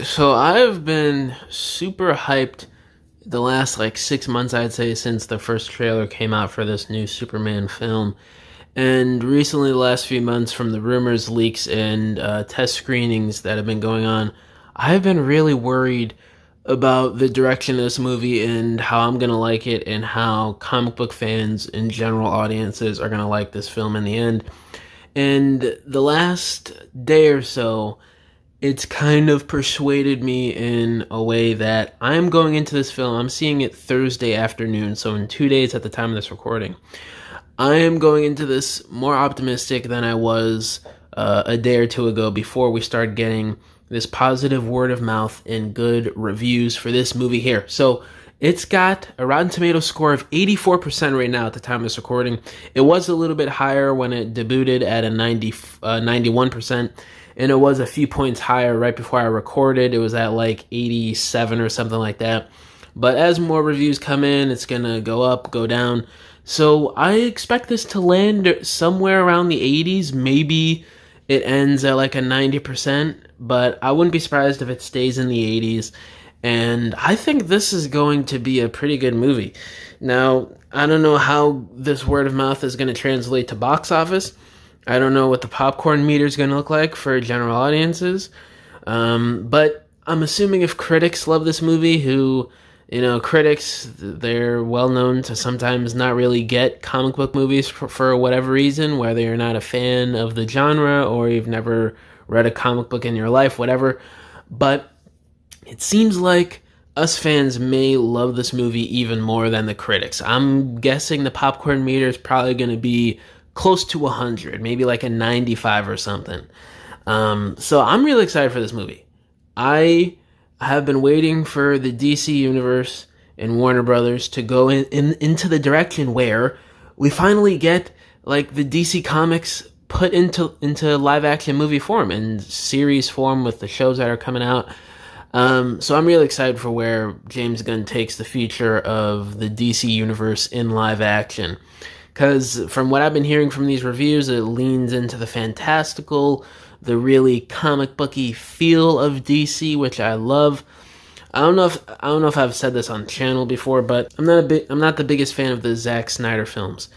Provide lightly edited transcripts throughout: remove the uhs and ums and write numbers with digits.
So I've been super hyped the last 6 months, I'd say, since the first trailer came out for this new Superman film. And recently, the last few months, from the rumors, leaks, and test screenings that have been going on, I've been really worried about the direction of this movie and how I'm going to like it and how comic book fans and general audiences are going to like this film in the end. And the last day or so, it's kind of persuaded me in a way that I'm going into this film. I'm seeing it Thursday afternoon, so in 2 days at the time of this recording. I am going into this more optimistic than I was a day or two ago before we started getting this positive word of mouth and good reviews for this movie here. So it's got a Rotten Tomatoes score of 84% right now at the time of this recording. It was a little bit higher when it debuted at a 91%. And it was a few points higher right before I recorded. It was at 87 or something like that. But as more reviews come in, it's going to go up, go down. So I expect this to land somewhere around the 80s. Maybe it ends at a 90%. But I wouldn't be surprised if it stays in the 80s. And I think this is going to be a pretty good movie. Now, I don't know how this word of mouth is going to translate to box office. I don't know what the popcorn meter is going to look like for general audiences. But I'm assuming if critics love this movie, critics, they're well known to sometimes not really get comic book movies for whatever reason, whether you're not a fan of the genre or you've never read a comic book in your life, whatever. But it seems like us fans may love this movie even more than the critics. I'm guessing the popcorn meter is probably going to be close to 100, maybe a 95 or something. So I'm really excited for this movie. I have been waiting for the DC Universe and Warner Brothers to go into the direction where we finally get the DC Comics put into live action movie form and series form with the shows that are coming out. So I'm really excited for where James Gunn takes the future of the DC Universe in live action. Because from what I've been hearing from these reviews, it leans into the fantastical, the really comic booky feel of DC, which I love. I don't know if I've said this on the channel before, but I'm not the biggest fan of the Zack Snyder films.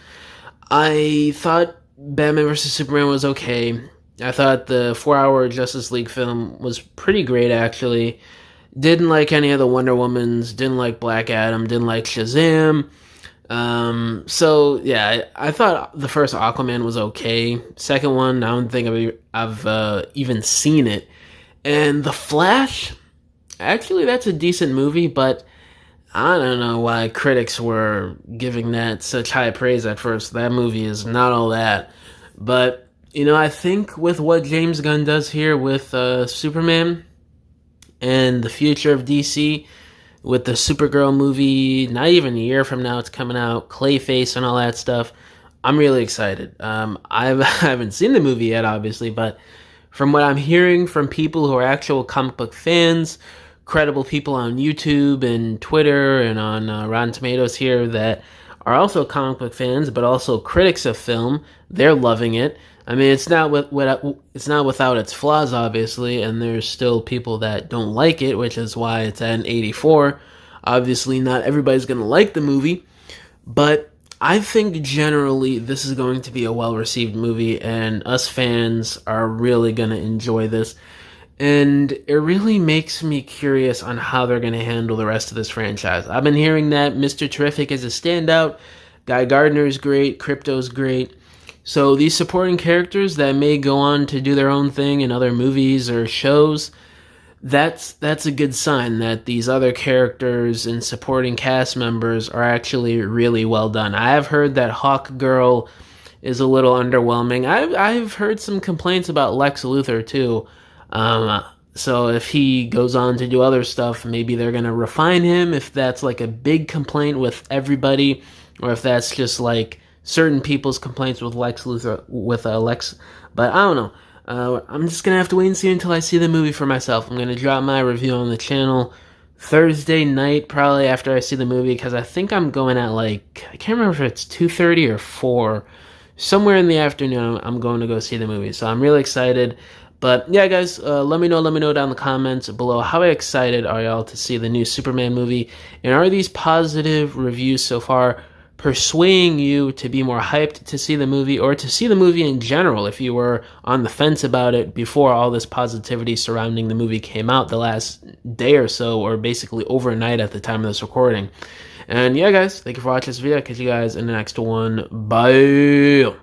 I thought Batman vs Superman was okay. I thought the 4-hour Justice League film was pretty great, actually. Didn't like any of the Wonder Womans. Didn't like Black Adam. Didn't like Shazam. So yeah, I thought the first Aquaman was okay. Second one, I don't think I've even seen it. And The Flash, actually that's a decent movie, but I don't know why critics were giving that such high praise at first. That movie is not all that. But, I think with what James Gunn does here with Superman and the future of DC, with the Supergirl movie, not even a year from now, it's coming out, Clayface and all that stuff. I'm really excited. I haven't seen the movie yet, obviously, but from what I'm hearing from people who are actual comic book fans, credible people on YouTube and Twitter and on Rotten Tomatoes here that are also comic book fans, but also critics of film, they're loving it. I mean, it's not without its flaws, obviously, and there's still people that don't like it, which is why it's at an 84. Obviously, not everybody's going to like the movie, but I think generally this is going to be a well-received movie, and us fans are really going to enjoy this. And it really makes me curious on how they're going to handle the rest of this franchise. I've been hearing that Mr. Terrific is a standout, Guy Gardner's great, Crypto's great. So these supporting characters that may go on to do their own thing in other movies or shows, that's a good sign that these other characters and supporting cast members are actually really well done. I have heard that Hawkgirl is a little underwhelming. I've heard some complaints about Lex Luthor too. So if he goes on to do other stuff, maybe they're going to refine him, if that's a big complaint with everybody, or if that's just certain people's complaints with Lex Luthor, but I don't know. I'm just going to have to wait and see until I see the movie for myself. I'm going to drop my review on the channel Thursday night, probably after I see the movie, because I think I'm going at I can't remember if it's 2:30 or 4. Somewhere in the afternoon, I'm going to go see the movie. So I'm really excited. But yeah, guys, let me know down in the comments below, how excited are y'all to see the new Superman movie, and are these positive reviews so far persuading you to be more hyped to see the movie, or to see the movie in general if you were on the fence about it before all this positivity surrounding the movie came out the last day or so, or basically overnight at the time of this recording. And yeah, guys, thank you for watching this video. Catch you guys in the next one. Bye.